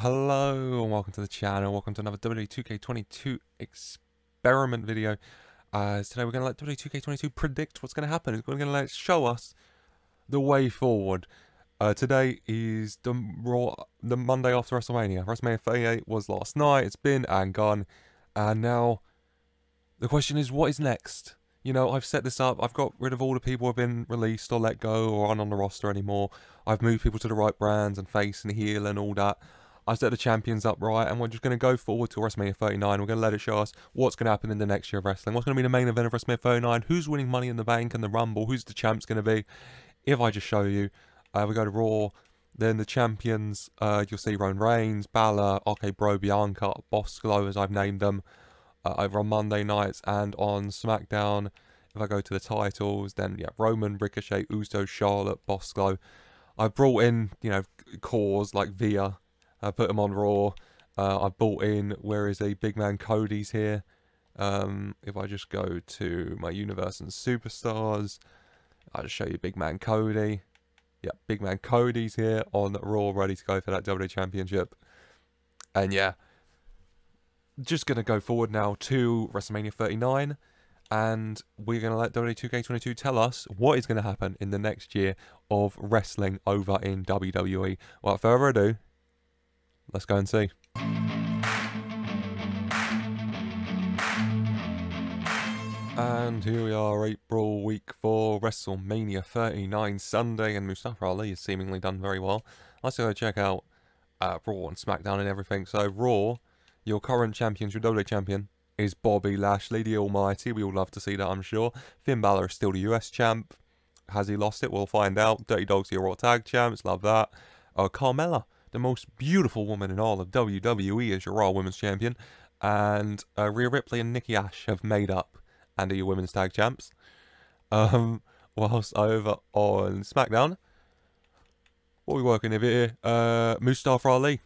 Hello and welcome to the channel. Welcome to another WWE 2K22 experiment video. Today we're going to let WWE 2K22 predict what's going to happen. It's going to let it show us the way forward. Today is the Monday after WrestleMania. WrestleMania 38 was last night. It's been and gone. And now the question is, what is next? You know, I've set this up. I've got rid of all the people who have been released or let go or aren't on the roster anymore. I've moved people to the right brands and face and heel and all that. I've set the champions up right, and we're just going to go forward to WrestleMania 39. We're going to let it show us what's going to happen in the next year of wrestling. What's going to be the main event of WrestleMania 39? Who's winning Money in the Bank and the Rumble? Who's the champ's going to be? If I just show you, we go to Raw. Then the champions, you'll see Roman Reigns, Balor, OK Bro, Bianca, Bosco, as I've named them, over on Monday nights and on SmackDown. If I go to the titles, then yeah, Roman, Ricochet, Uso, Charlotte, Bosco. I've brought in, you know, cores like Via. I put him on Raw. I bought in, where is he? Big Man Cody's here. If I just go to my Universe and Superstars, I'll just show you Big Man Cody. Yeah, Big Man Cody's here on Raw, ready to go for that WWE Championship. And yeah, just going to go forward now to WrestleMania 39. And we're going to let WWE 2K22 tell us what is going to happen in the next year of wrestling over in WWE. Without further ado, let's go and see. And here we are, April week 4, WrestleMania 39 Sunday, and Mustafa Ali has seemingly done very well. Let's go check out Raw and SmackDown and everything. So Raw, your current champion, your WWE champion, is Bobby Lashley, the Almighty. We all love to see that, I'm sure. Finn Balor is still the US champ. Has he lost it? We'll find out. Dirty Dogs are your Raw Tag champs, love that. Carmella, the most beautiful woman in all of WWE, is your Raw Women's Champion. And Rhea Ripley and Nikki Ash have made up and are your Women's Tag Champs. Whilst over on SmackDown, what are we working with here? Mustafa Ali.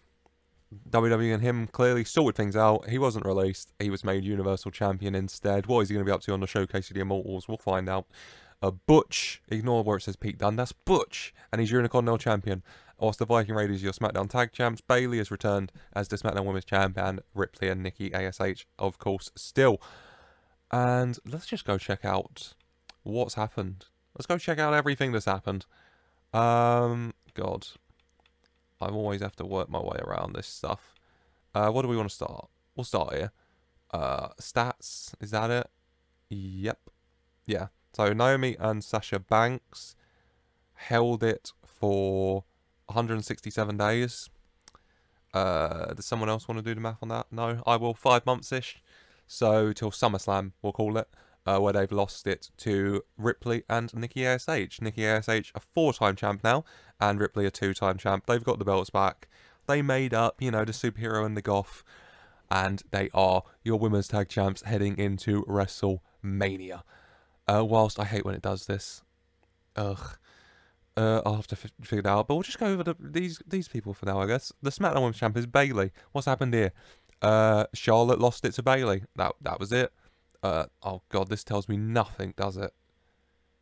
WWE and him clearly sorted things out. He wasn't released. He was made Universal Champion instead. What is he going to be up to on the Showcase of the Immortals? We'll find out. Butch, ignore where it says Pete Dunne, that's Butch, and he's your Intercontinental Champion. Whilst the Viking Raiders, your SmackDown Tag Champs. Bayley has returned as the SmackDown Women's Champ, and Ripley and Nikki ASH, of course, still. And let's just go check out what's happened. Let's go check out everything that's happened. God. I always have to work my way around this stuff. What do we want to start? We'll start here. Stats, is that it? Yep. Yeah. So Naomi and Sasha Banks held it for 167 days. Does someone else want to do the math on that? No, I will. 5 months-ish. So till SummerSlam, we'll call it, where they've lost it to Ripley and Nikki ASH. Nikki ASH, a 4-time champ now, and Ripley a 2-time champ. They've got the belts back. They made up, you know, the superhero and the goth, and they are your women's tag champs heading into WrestleMania. Whilst I hate when it does this. Ugh. I'll have to figure it out. But we'll just go over these people for now, I guess. The SmackDown Women's Champ is Bayley. What's happened here? Charlotte lost it to Bayley. That was it. Oh god, this tells me nothing, does it?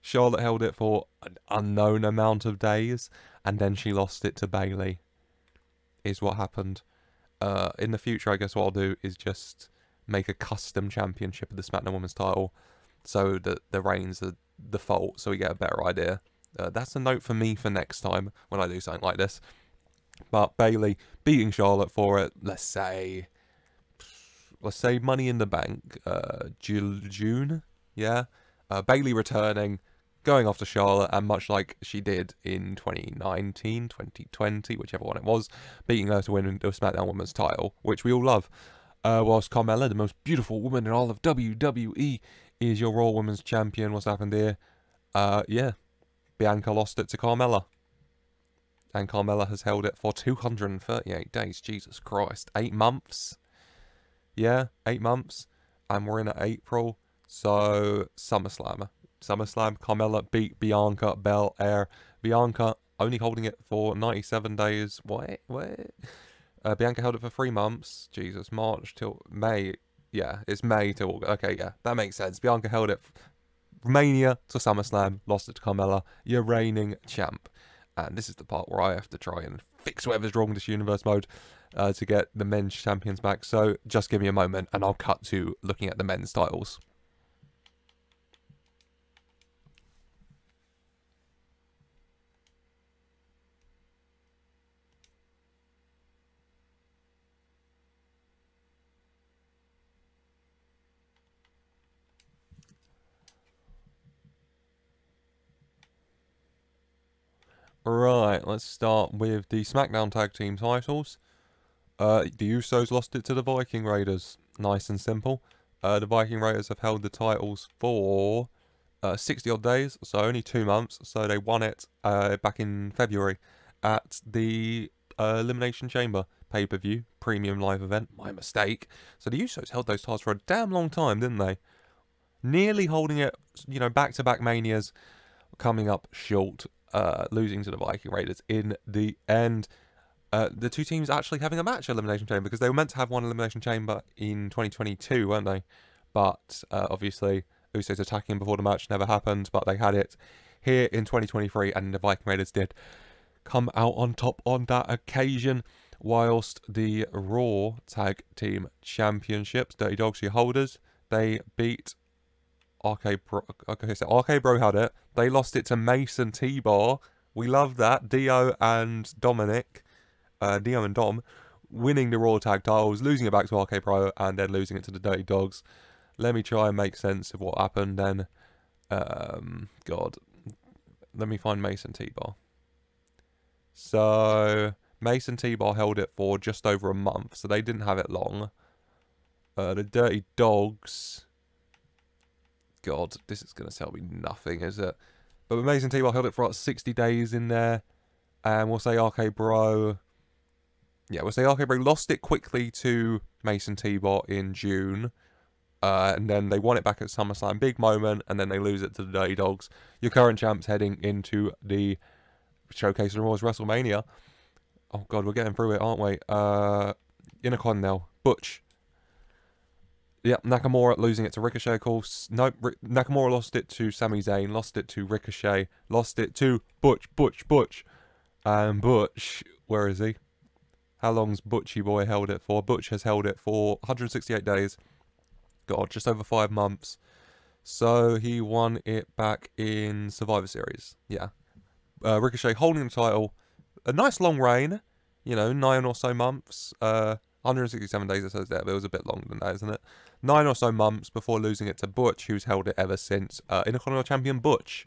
Charlotte held it for an unknown amount of days, and then she lost it to Bayley. Is what happened. In the future, I guess what I'll do is just make a custom championship of the SmackDown Women's title, so that the reigns are default, so we get a better idea. That's a note for me for next time when I do something like this. But Bayley beating Charlotte for it, let's say Money in the Bank, June, yeah. Bayley returning, going after Charlotte, and much like she did in 2019, 2020, whichever one it was, beating her to win the SmackDown Women's title, which we all love. Whilst Carmella, the most beautiful woman in all of WWE, is your Raw Women's Champion. What's happened here? Yeah, Bianca lost it to Carmella. And Carmella has held it for 238 days. Jesus Christ. 8 months. Yeah, 8 months. And we're in at April. So, SummerSlam. Carmella beat Bianca Belair. Bianca only holding it for 97 days. What? Bianca held it for 3 months. Jesus, March till May. Yeah, it's May till August. Okay, yeah, that makes sense. Bianca held it Mania to SummerSlam. Lost it to Carmella. Your reigning champ. And this is the part where I have to try and fix whatever's wrong with this universe mode. to get the men's champions back. So just give me a moment and I'll cut to looking at the men's titles. Right, let's start with the SmackDown Tag Team titles. The Usos lost it to the Viking Raiders. Nice and simple. The Viking Raiders have held the titles for 60 odd days, so only 2 months. So they won it back in February at the Elimination Chamber pay-per-view premium live event. My mistake. So the Usos held those titles for a damn long time, didn't they? Nearly holding it, you know, back-to-back Manias, coming up short, losing to the Viking Raiders in the end. The two teams actually having a match at Elimination Chamber, because they were meant to have one Elimination Chamber in 2022, weren't they? But obviously, Usos attacking before the match never happened, but they had it here in 2023, and the Viking Raiders did come out on top on that occasion. Whilst the Raw Tag Team Championships, Dirty Dogs, your holders, they beat RK Bro. Okay, so RK Bro had it. They lost it to Mason T-Bar. We love that. Dio and Dominic. Dio and Dom winning the Raw Tag titles, losing it back to RK Bro, and then losing it to the Dirty Dogs. Let me try and make sense of what happened then. God. Let me find Mason T-Bar. So, Mason T-Bar held it for just over a month, so they didn't have it long. The Dirty Dogs... God, this is going to tell me nothing, is it? But Mason T-Bar held it for about 60 days in there. And we'll say RK Bro... Yeah, we'll say RK Bro lost it quickly to Mason T-Bar in June. And then they won it back at SummerSlam. Big moment. And then they lose it to the Dirty Dogs. Your current champs heading into the Showcase of Raw's WrestleMania. Oh, God, we're getting through it, aren't we? Intercon now. Butch. Yep, Nakamura losing it to Ricochet, of course. No, Nakamura lost it to Sami Zayn, lost it to Ricochet, lost it to Butch. And Butch, where is he? How long's Butchie Boy held it for? Butch has held it for 168 days. God, just over 5 months. So he won it back in Survivor Series. Yeah. Ricochet holding the title. A nice long reign. You know, 9 or so months. 167 days it says there, but it was a bit longer than that, isn't it? 9 or so months before losing it to Butch, who's held it ever since. Intercontinental Champion Butch.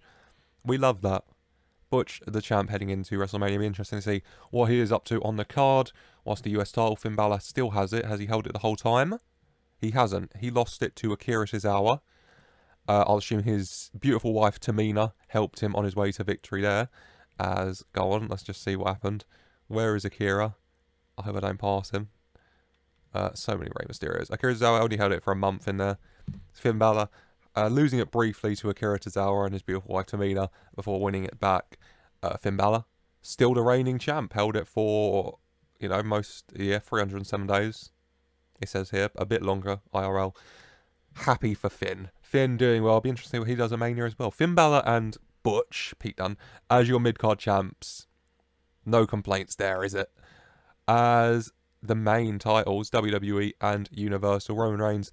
We love that. Butch, the champ, heading into WrestleMania. Be interesting to see what he is up to on the card. Whilst the US title, Finn Balor still has it. Has he held it the whole time? He hasn't. He lost it to Akira Tozawa. I'll assume his beautiful wife, Tamina, helped him on his way to victory there. Go on, let's just see what happened. Where is Akira? I hope I don't pass him. So many Rey Mysterios. Akira Tozawa only held it for a month in there. Finn Balor losing it briefly to Akira Tozawa and his beautiful wife Tamina before winning it back. Finn Balor, still the reigning champ, held it for, you know, 307 days. It says here, a bit longer, IRL. Happy for Finn. Finn doing well. It'll be interesting what he does at Mania as well. Finn Balor and Butch, Pete Dunne, as your mid-card champs. No complaints there, is it? As the main titles, WWE and Universal, Roman Reigns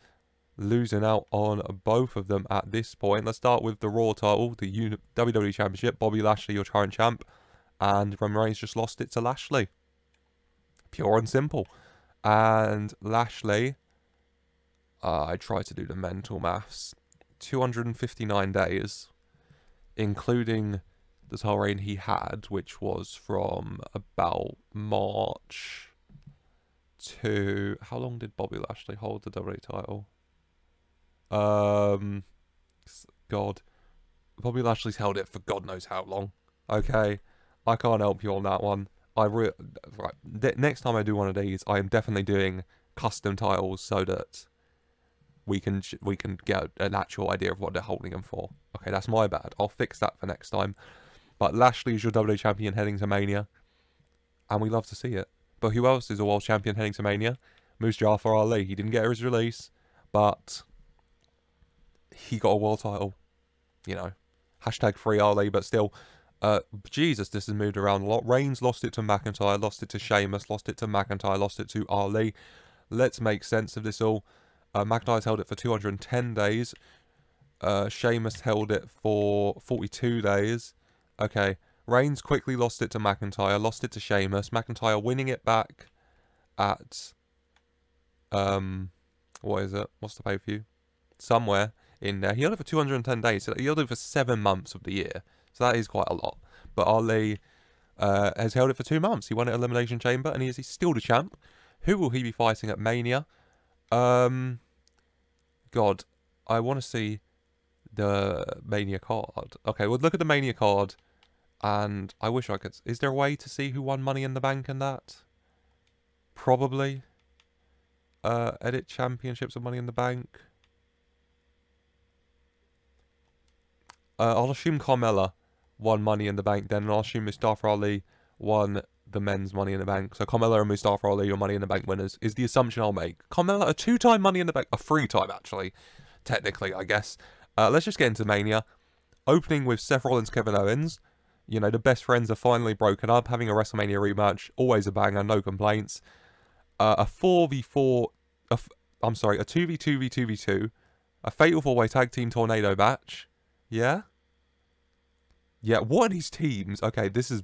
losing out on both of them at this point. Let's start with the Raw title, the WWE Championship. Bobby Lashley, your current champ, and Roman Reigns just lost it to Lashley. Pure and simple. And Lashley, I tried to do the mental maths, 259 days, including the title reign he had, which was from about March to... How long did Bobby Lashley hold the WWE title? God. Bobby Lashley's held it for God knows how long. Okay, I can't help you on that one. Right, next time I do one of these, I am definitely doing custom titles so that we can get an actual idea of what they're holding them for. Okay, that's my bad. I'll fix that for next time. But Lashley is your WWE Champion heading to Mania, and we love to see it. But who else is a World Champion heading to Mania? Moose Jafar Ali. He didn't get his release, but he got a world title. You know, hashtag free Ali, but still, Jesus, this has moved around a lot. Reigns lost it to McIntyre, lost it to Sheamus, lost it to McIntyre, lost it to Ali. Let's make sense of this all. McIntyre's held it for 210 days. Sheamus held it for 42 days. Okay. Reigns quickly lost it to McIntyre, lost it to Sheamus. McIntyre winning it back at... what is it? What's the pay-per-view? Somewhere in there. He held it for 210 days. So he held it for 7 months of the year. So that is quite a lot. But Ali has held it for 2 months. He won at Elimination Chamber and he's still the champ. Who will he be fighting at Mania? God, I want to see the Mania card. Okay, we'll look at the Mania card. And I wish I could... Is there a way to see who won Money in the Bank in that? Probably. Edit championships of Money in the Bank. I'll assume Carmella won Money in the Bank then. And I'll assume Mustafa Ali won the men's Money in the Bank. So Carmella and Mustafa Ali are Money in the Bank winners. Is the assumption I'll make. Carmella, a 2-time Money in the Bank. A 3-time, actually. Technically, I guess. Let's just get into Mania. Opening with Seth Rollins, Kevin Owens. You know, the best friends are finally broken up. Having a WrestleMania rematch. Always a banger. No complaints. A 4v4... I'm sorry, a 2v2v2v2. A Fatal 4-Way Tag Team Tornado match. Yeah? Yeah, what are these teams? Okay, this is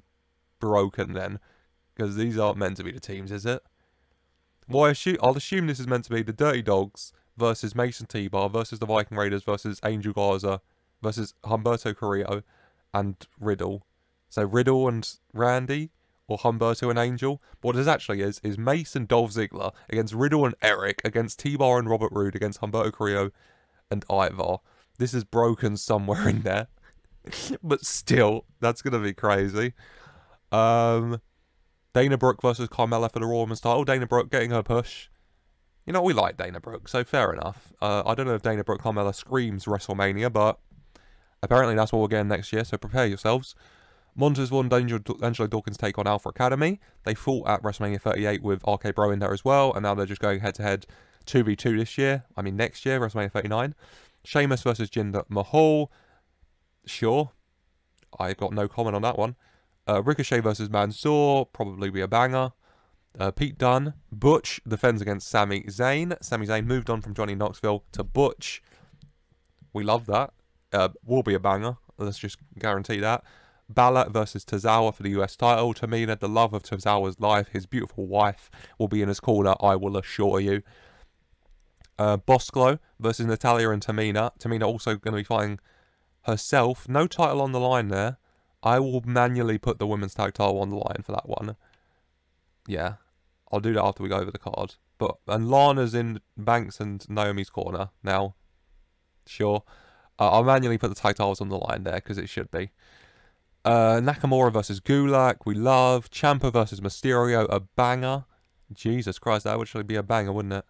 broken then. Because these aren't meant to be the teams, is it? Well, I'll assume this is meant to be the Dirty Dogs versus Mason T-Bar versus the Viking Raiders versus Angel Garza versus Humberto Carrillo and Riddle. So Riddle and Randy, or Humberto and Angel. But what this actually is Mace and Dolph Ziggler against Riddle and Eric, against T-Bar and Robert Roode, against Humberto Carrillo and Ivar. This is broken somewhere in there. But still, that's going to be crazy. Dana Brooke versus Carmella for the Raw Women's title. Dana Brooke getting her push. You know, we like Dana Brooke, so fair enough. I don't know if Dana Brooke Carmella screams WrestleMania, but apparently that's what we're getting next year, so prepare yourselves. Montez won Angelo Dawkins' take on Alpha Academy. They fought at WrestleMania 38 with RK Bro in there as well, and now they're just going head-to-head 2v2 this year. I mean, next year, WrestleMania 39. Sheamus versus Jinder Mahal. Sure. I got no comment on that one. Ricochet versus Mansoor. Probably be a banger. Pete Dunne. Butch defends against Sami Zayn. Sami Zayn moved on from Johnny Knoxville to Butch. We love that. Will be a banger. Let's just guarantee that. Balor versus Tozawa for the US title. Tamina, the love of Tozawa's life, his beautiful wife, will be in his corner, I will assure you. Bosco versus Natalya and Tamina. Tamina also going to be fighting herself. No title on the line there. I will manually put the women's tag title on the line for that one. Yeah, I'll do that after we go over the card. And Lana's in Banks and Naomi's corner now. Sure. I'll manually put the tag titles on the line there because it should be. Nakamura versus Gulak, we love. Ciampa versus Mysterio, a banger. Jesus Christ, that would actually be a banger, wouldn't it?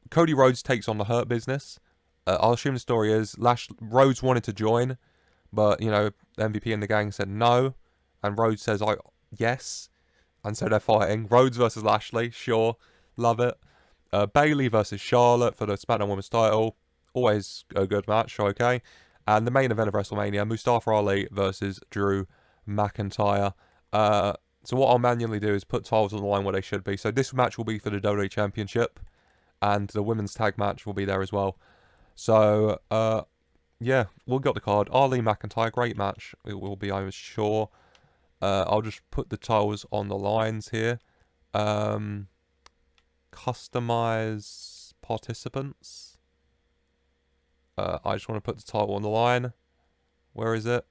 Cody Rhodes takes on the Hurt Business. I'll assume the story is Rhodes wanted to join, but, you know, MVP and the gang said no. And Rhodes says, yes. And so they're fighting. Rhodes versus Lashley, sure. Love it. Bayley versus Charlotte for the SmackDown Women's title. Always a good match, okay. And the main event of WrestleMania, Mustafa Ali versus Drew McIntyre. So what I'll manually do is put titles on the line where they should be. So this match will be for the WWE Championship. And the women's tag match will be there as well. So, yeah, we'll get the card. Ali McIntyre, great match. It will be, I'm sure. I'll just put the titles on the lines here. Customize participants. I just want to put the title on the line. Where is it?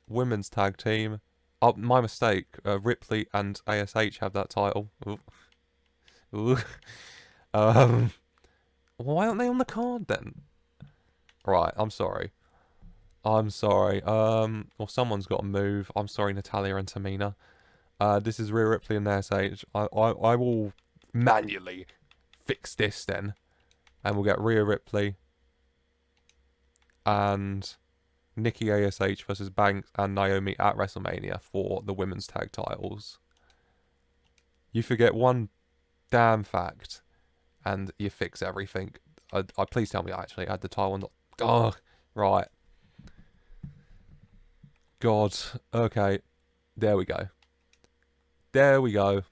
Women's tag team. Oh, my mistake. Ripley and ASH have that title. Ooh. Ooh. Why aren't they on the card then? Right, I'm sorry. I'm sorry. Well, someone's got to move. I'm sorry, Natalya and Tamina. This is Rhea Ripley and ASH. I will manually fix this then. And we'll get Rhea Ripley and Nikki ASH versus Banks and Naomi at WrestleMania for the women's tag titles. You forget one damn fact and you fix everything. Please tell me I actually had the title on the... Oh, right. God. Okay. There we go. There we go.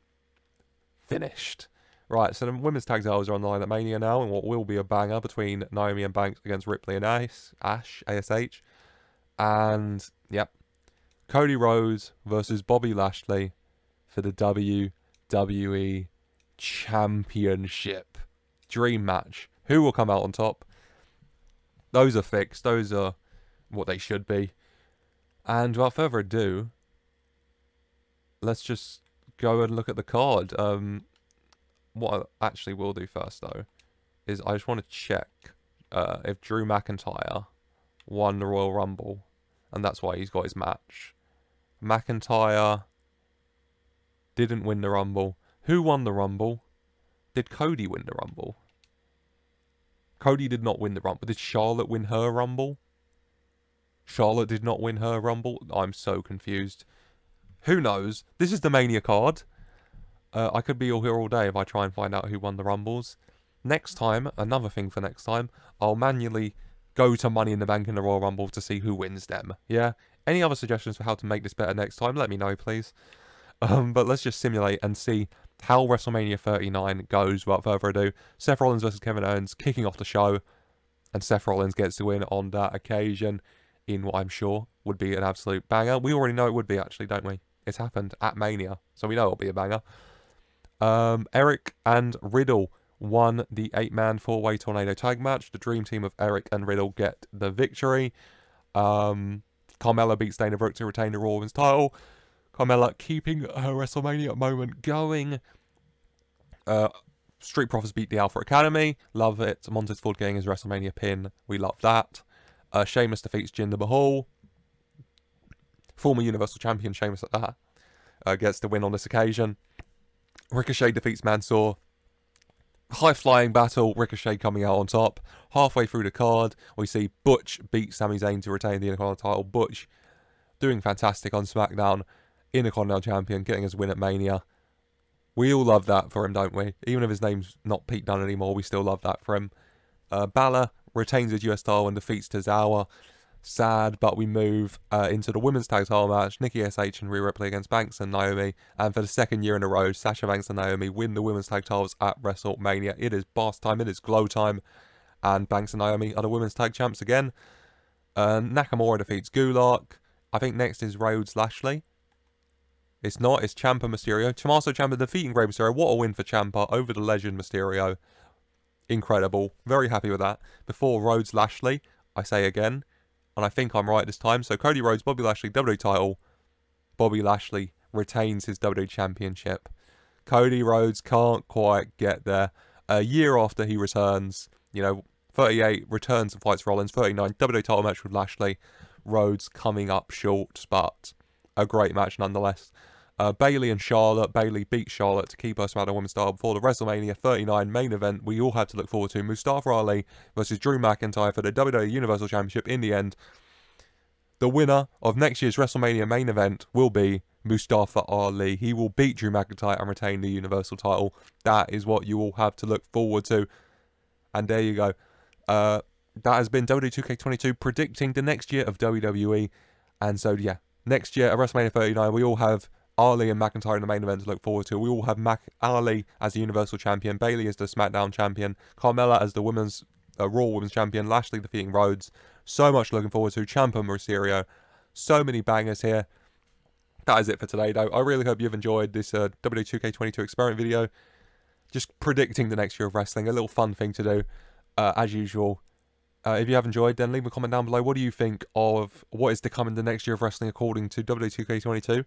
Finished. Right, so the women's tag titles are on the line at Mania now, and what will be a banger between Naomi and Banks against Ripley and Ash, ASH. And, yep, Cody Rhodes versus Bobby Lashley for the WWE Championship. Dream match. Who will come out on top? Those are fixed. Those are what they should be. And without further ado, let's just go and look at the card. What I actually will do first, though, is I just want to check if Drew McIntyre won the Royal Rumble, and that's why he's got his match. McIntyre didn't win the Rumble. Who won the Rumble? Did Cody win the Rumble? Cody did not win the Rumble. Did Charlotte win her Rumble? Charlotte did not win her Rumble? I'm so confused. Who knows? This is the Mania card. I could be all here all day if I try and find out who won the Rumbles. Next time, another thing for next time, I'll manually go to Money in the Bank in the Royal Rumble to see who wins them. Yeah? Any other suggestions for how to make this better next time? Let me know, please. But let's just simulate and see how WrestleMania 39 goes without further ado. Seth Rollins versus Kevin Owens kicking off the show. And Seth Rollins gets the win on that occasion in what I'm sure would be an absolute banger. We already know it would be, actually, don't we? It's happened at Mania, so we know it'll be a banger. Eric and Riddle won the 8-man 4-way tornado tag match. The dream team of Eric and Riddle get the victory. Carmella beats Dana Brooke to retain the Raw Women's title. Carmella keeping her WrestleMania moment going. Street Profits beat the Alpha Academy. Love it. Montez Ford getting his WrestleMania pin. We love that. Sheamus defeats Jinder Mahal. Former Universal Champion Sheamus at that. Gets the win on this occasion. Ricochet defeats Mansoor. High-flying battle, Ricochet coming out on top. Halfway through the card, we see Butch beat Sami Zayn to retain the Intercontinental title. Butch doing fantastic on SmackDown. Intercontinental Champion, getting his win at Mania. We all love that for him, don't we? Even if his name's not Pete Dunne anymore, we still love that for him. Balor retains his US title and defeats Tozawa. Sad, but we move into the women's tag title match. Nikki S.H. and Rhea Ripley against Banks and Naomi. And for the second year in a row, Sasha Banks and Naomi win the women's tag titles at WrestleMania. It is boss time. It is glow time. And Banks and Naomi are the women's tag champs again. Nakamura defeats Gulak. I think next is Rhodes Lashley. It's not. It's Ciampa Mysterio. Tommaso Ciampa defeating Rey Mysterio. What a win for Ciampa over the legend Mysterio. Incredible. Very happy with that. Before Rhodes Lashley, I say again, and I think I'm right this time. So Cody Rhodes, Bobby Lashley, WWE title. Bobby Lashley retains his WWE Championship. Cody Rhodes can't quite get there. A year after he returns, 38 returns and fights Rollins, 39 WWE title match with Lashley. Rhodes coming up short, but a great match nonetheless. Bayley and Charlotte. Bayley beat Charlotte to keep her SmackDown Women's title before the WrestleMania 39 main event we all have to look forward to. Mustafa Ali versus Drew McIntyre for the WWE Universal Championship. In the end, the winner of next year's WrestleMania main event will be Mustafa Ali. He will beat Drew McIntyre and retain the Universal title. That is what you all have to look forward to. And there you go. That has been WWE 2K22 predicting the next year of WWE. And so, yeah, next year at WrestleMania 39, we all have Ali and McIntyre in the main event to look forward to. We all have Ali as the Universal Champion, Bayley as the SmackDown Champion, Carmella as the Raw Women's Champion, Lashley defeating Rhodes. So much looking forward to. Ciampa Mysterio. So many bangers here. That is it for today, though. I really hope you've enjoyed this WWE 2K22 experiment video. Just predicting the next year of wrestling. A little fun thing to do, as usual. If you have enjoyed, then leave a comment down below. What do you think of what is to come in the next year of wrestling according to WWE 2K22?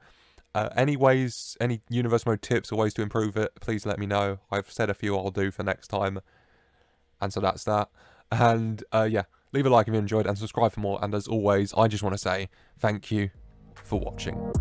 Any universe mode tips or ways to improve it, please let me know. I've said a few I'll do for next time. And so that's that. And yeah, leave a like if you enjoyed and subscribe for more. And as always, I just want to say thank you for watching.